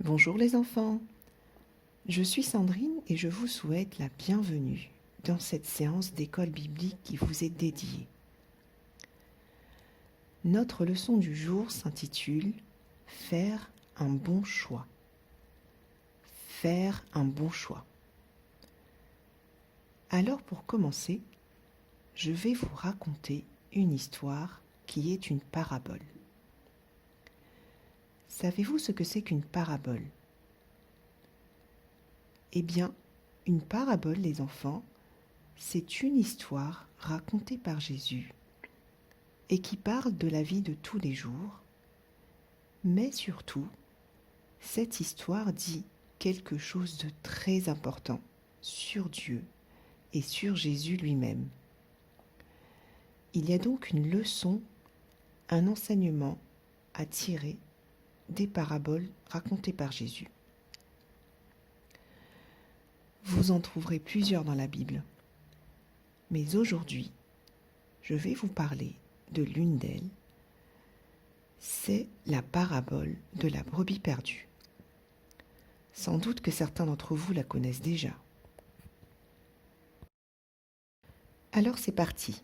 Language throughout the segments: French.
Bonjour les enfants, je suis Sandrine et je vous souhaite la bienvenue dans cette séance d'école biblique qui vous est dédiée. Notre leçon du jour s'intitule « Faire un bon choix ». Faire un bon choix. Alors pour commencer, je vais vous raconter une histoire qui est une parabole. Savez-vous ce que c'est qu'une parabole ? Eh bien, une parabole, les enfants, c'est une histoire racontée par Jésus et qui parle de la vie de tous les jours, mais surtout, cette histoire dit quelque chose de très important sur Dieu et sur Jésus lui-même. Il y a donc une leçon, un enseignement à tirer des paraboles racontées par Jésus. Vous en trouverez plusieurs dans la Bible, mais aujourd'hui, je vais vous parler de l'une d'elles. C'est la parabole de la brebis perdue. Sans doute que certains d'entre vous la connaissent déjà. Alors c'est parti.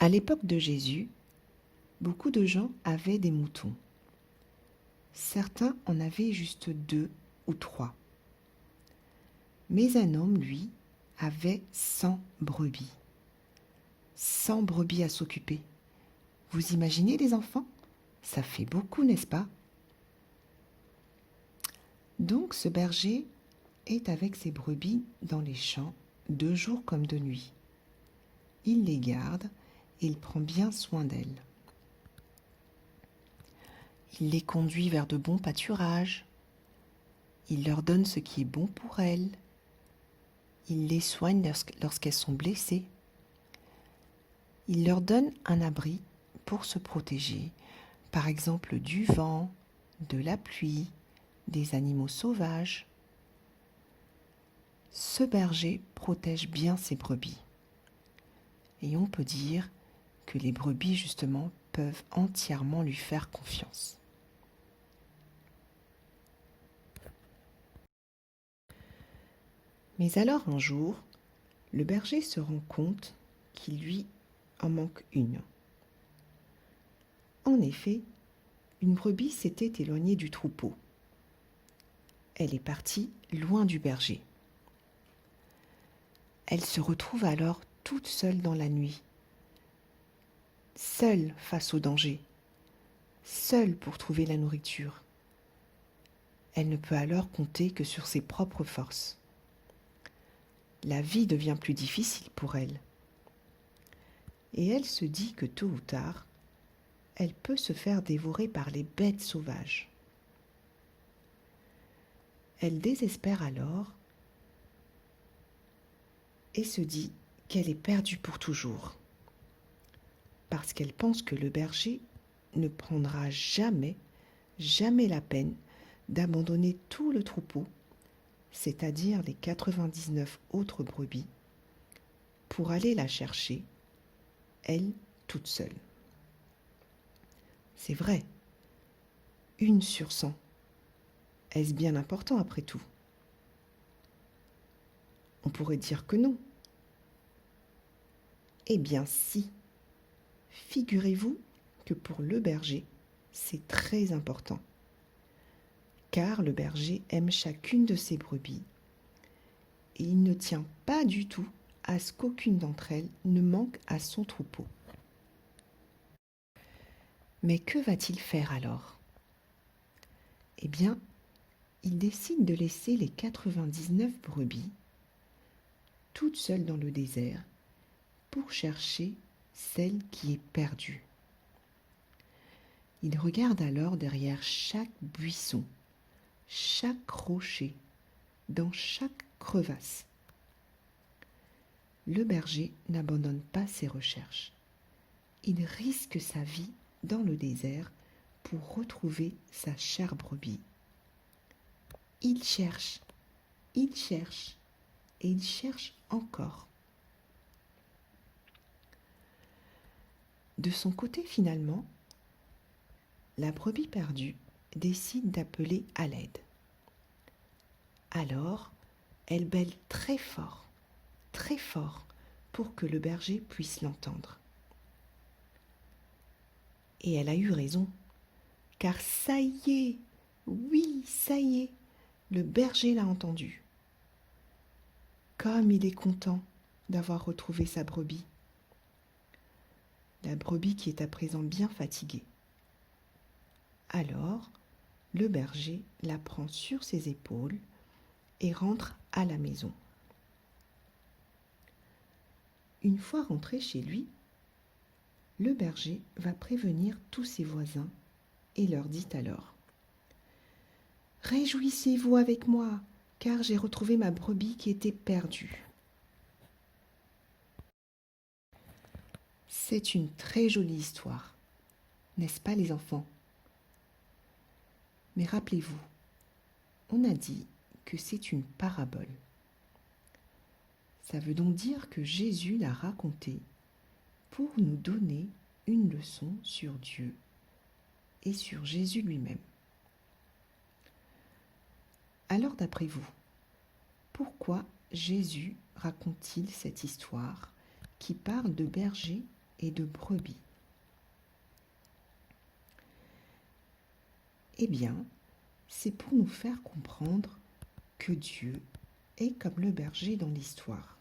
À l'époque de Jésus, beaucoup de gens avaient des moutons. Certains en avaient juste 2 ou 3. Mais un homme, lui, avait 100 brebis. 100 brebis à s'occuper. Vous imaginez les enfants ? Ça fait beaucoup, n'est-ce pas ? Donc ce berger est avec ses brebis dans les champs, de jour comme de nuit. Il les garde et il prend bien soin d'elles. Il les conduit vers de bons pâturages. Il leur donne ce qui est bon pour elles. Il les soigne lorsqu'elles sont blessées. Il leur donne un abri pour se protéger, par exemple du vent, de la pluie, des animaux sauvages. Ce berger protège bien ses brebis. Et on peut dire que les brebis, justement, peuvent entièrement lui faire confiance. Mais alors un jour, le berger se rend compte qu'il lui en manque une. En effet, une brebis s'était éloignée du troupeau. Elle est partie loin du berger. Elle se retrouve alors toute seule dans la nuit, seule face au danger, seule pour trouver la nourriture. Elle ne peut alors compter que sur ses propres forces. La vie devient plus difficile pour elle. Et elle se dit que tôt ou tard, elle peut se faire dévorer par les bêtes sauvages. Elle désespère alors et se dit qu'elle est perdue pour toujours, parce qu'elle pense que le berger ne prendra jamais la peine d'abandonner tout le troupeau, c'est-à-dire les 99 autres brebis, pour aller la chercher, elle toute seule. C'est vrai, 1 sur 100. Est-ce bien important après tout ? On pourrait dire que non. Eh bien si. Figurez-vous que pour le berger, c'est très important. Car le berger aime chacune de ses brebis et il ne tient pas du tout à ce qu'aucune d'entre elles ne manque à son troupeau. Mais que va-t-il faire alors ? Eh bien, il décide de laisser les 99 brebis toutes seules dans le désert pour chercher celle qui est perdue. Il regarde alors derrière chaque buisson, chaque rocher, dans chaque crevasse. Le berger n'abandonne pas ses recherches. Il risque sa vie dans le désert pour retrouver sa chère brebis. Il cherche et il cherche encore. De son côté finalement, la brebis perdue décide d'appeler à l'aide. Alors, elle bêle très fort, pour que le berger puisse l'entendre. Et elle a eu raison, car ça y est, oui, ça y est, le berger l'a entendu. Comme il est content d'avoir retrouvé sa brebis. La brebis qui est à présent bien fatiguée. Alors, le berger la prend sur ses épaules et rentre à la maison. Une fois rentré chez lui, le berger va prévenir tous ses voisins et leur dit alors : « Réjouissez-vous avec moi, car j'ai retrouvé ma brebis qui était perdue. » C'est une très jolie histoire, n'est-ce pas les enfants ? Mais rappelez-vous, on a dit que c'est une parabole. Ça veut donc dire que Jésus l'a racontée pour nous donner une leçon sur Dieu et sur Jésus lui-même. Alors d'après vous, pourquoi Jésus raconte-t-il cette histoire qui parle de berger et de brebis ? Eh bien, c'est pour nous faire comprendre que Dieu est comme le berger dans l'histoire.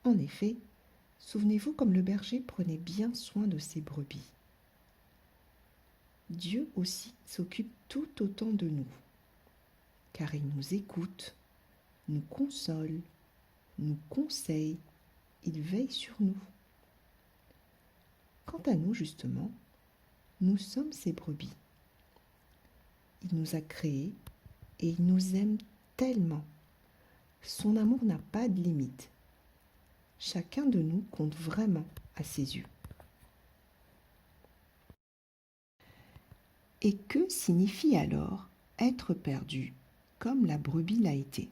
En effet, souvenez-vous comme le berger prenait bien soin de ses brebis. Dieu aussi s'occupe tout autant de nous, car il nous écoute, nous console, nous conseille, il veille sur nous. Quant à nous, justement, nous sommes ses brebis. Il nous a créés et il nous aime tellement. Son amour n'a pas de limite. Chacun de nous compte vraiment à ses yeux. Et que signifie alors être perdu comme la brebis l'a été ?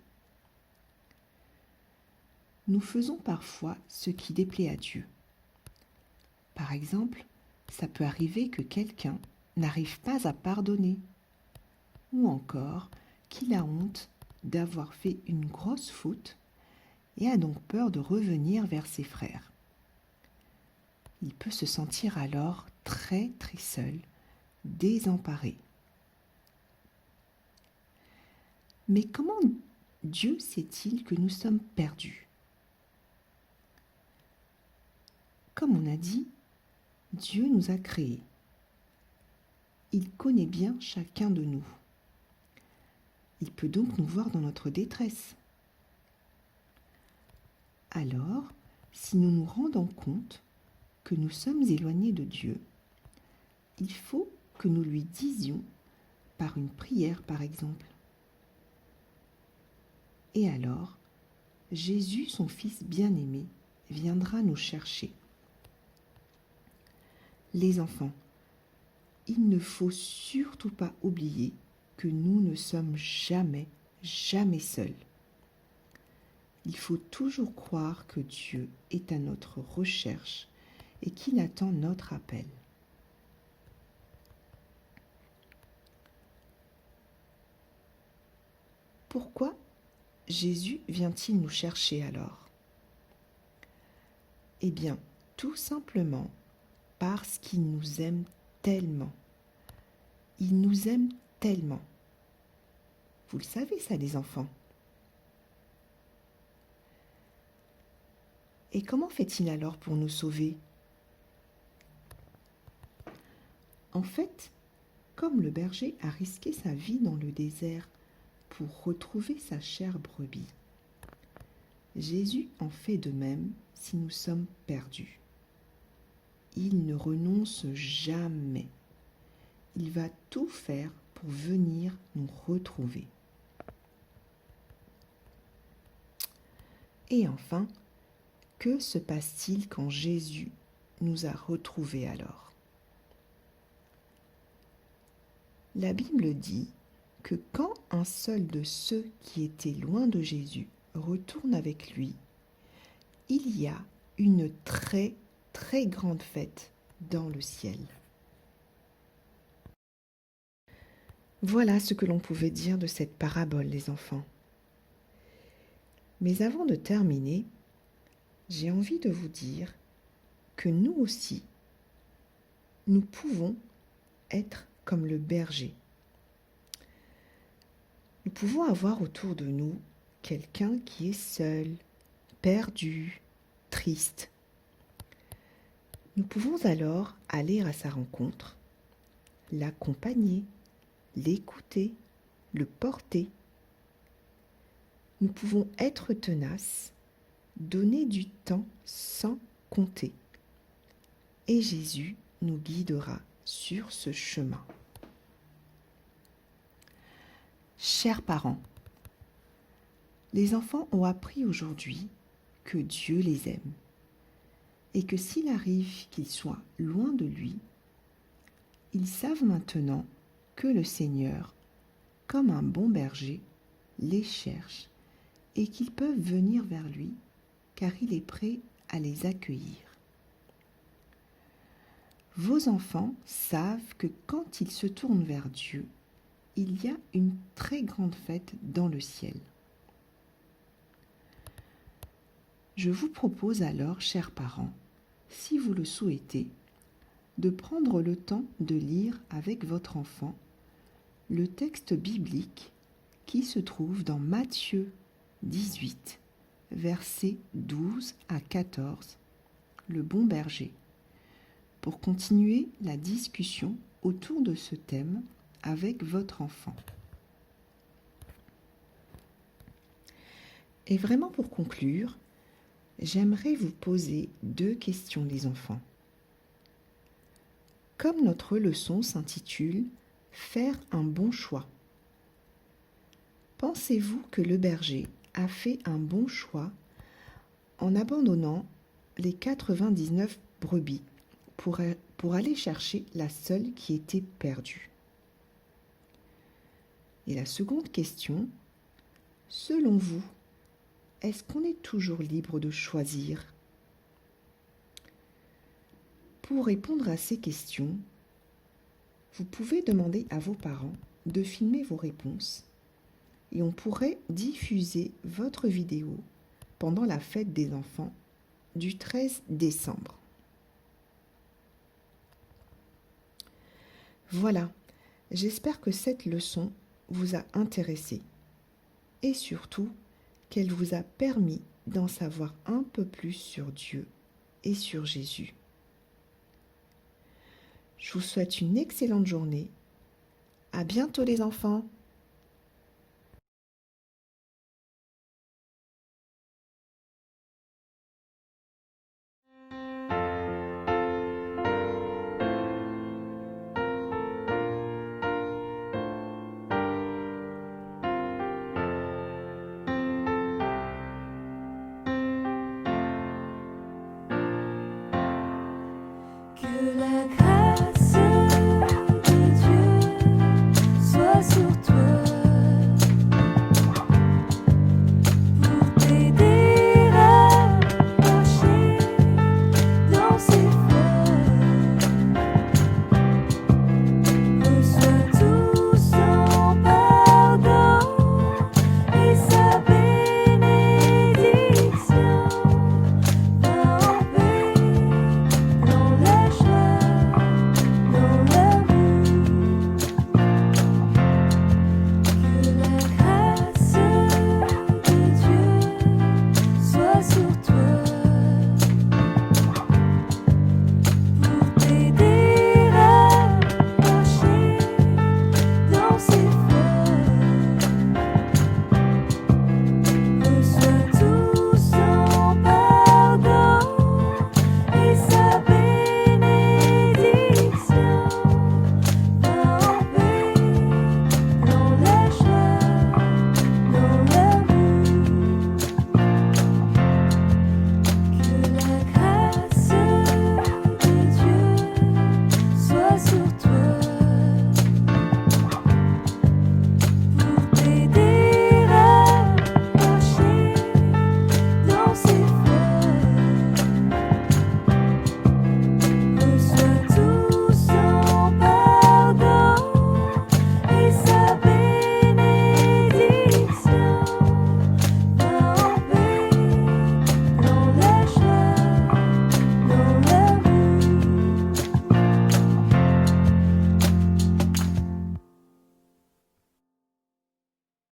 Nous faisons parfois ce qui déplaît à Dieu. Par exemple, ça peut arriver que quelqu'un n'arrive pas à pardonner, ou encore qu'il a honte d'avoir fait une grosse faute et a donc peur de revenir vers ses frères. Il peut se sentir alors très seul, désemparé. Mais comment Dieu sait-il que nous sommes perdus ? Comme on a dit, Dieu nous a créés. Il connaît bien chacun de nous. Il peut donc nous voir dans notre détresse. Alors, si nous nous rendons compte que nous sommes éloignés de Dieu, il faut que nous lui disions, par une prière par exemple. Et alors, Jésus, son Fils bien-aimé, viendra nous chercher. Les enfants, il ne faut surtout pas oublier que nous ne sommes jamais seuls. Il faut toujours croire que Dieu est à notre recherche et qu'il attend notre appel. Pourquoi Jésus vient-il nous chercher alors ? Eh bien, tout simplement parce qu'il nous aime tellement. Il nous aime tellement. Vous le savez ça, les enfants. Et comment fait-il alors pour nous sauver ? En fait, comme le berger a risqué sa vie dans le désert pour retrouver sa chère brebis, Jésus en fait de même si nous sommes perdus. Il ne renonce jamais. Il va tout faire pour venir nous retrouver. Et enfin, que se passe-t-il quand Jésus nous a retrouvés alors ? La Bible dit que quand un seul de ceux qui étaient loin de Jésus retourne avec lui, il y a une très grande fête dans le ciel. Voilà ce que l'on pouvait dire de cette parabole, les enfants. Mais avant de terminer, j'ai envie de vous dire que nous aussi, nous pouvons être comme le berger. Nous pouvons avoir autour de nous quelqu'un qui est seul, perdu, triste. Nous pouvons alors aller à sa rencontre, l'accompagner, l'écouter, le porter. Nous pouvons être tenaces, donner du temps sans compter. Et Jésus nous guidera sur ce chemin. Chers parents, les enfants ont appris aujourd'hui que Dieu les aime et que s'il arrive qu'ils soient loin de lui, ils savent maintenant que le Seigneur, comme un bon berger, les cherche et qu'ils peuvent venir vers lui car il est prêt à les accueillir. Vos enfants savent que quand ils se tournent vers Dieu, il y a une très grande fête dans le ciel. Je vous propose alors, chers parents, si vous le souhaitez, de prendre le temps de lire avec votre enfant le texte biblique qui se trouve dans Matthieu 18, versets 12 à 14, le bon berger, pour continuer la discussion autour de ce thème avec votre enfant. Et vraiment pour conclure, j'aimerais vous poser 2 questions, les enfants. Comme notre leçon s'intitule « Faire un bon choix », pensez-vous que le berger a fait un bon choix en abandonnant les 99 brebis pour aller chercher la seule qui était perdue? Et la seconde question, selon vous, est-ce qu'on est toujours libre de choisir? Pour répondre à ces questions, vous pouvez demander à vos parents de filmer vos réponses et on pourrait diffuser votre vidéo pendant la fête des enfants du 13 décembre. Voilà, j'espère que cette leçon vous a intéressé et surtout qu'elle vous a permis d'en savoir un peu plus sur Dieu et sur Jésus. Je vous souhaite une excellente journée. À bientôt les enfants!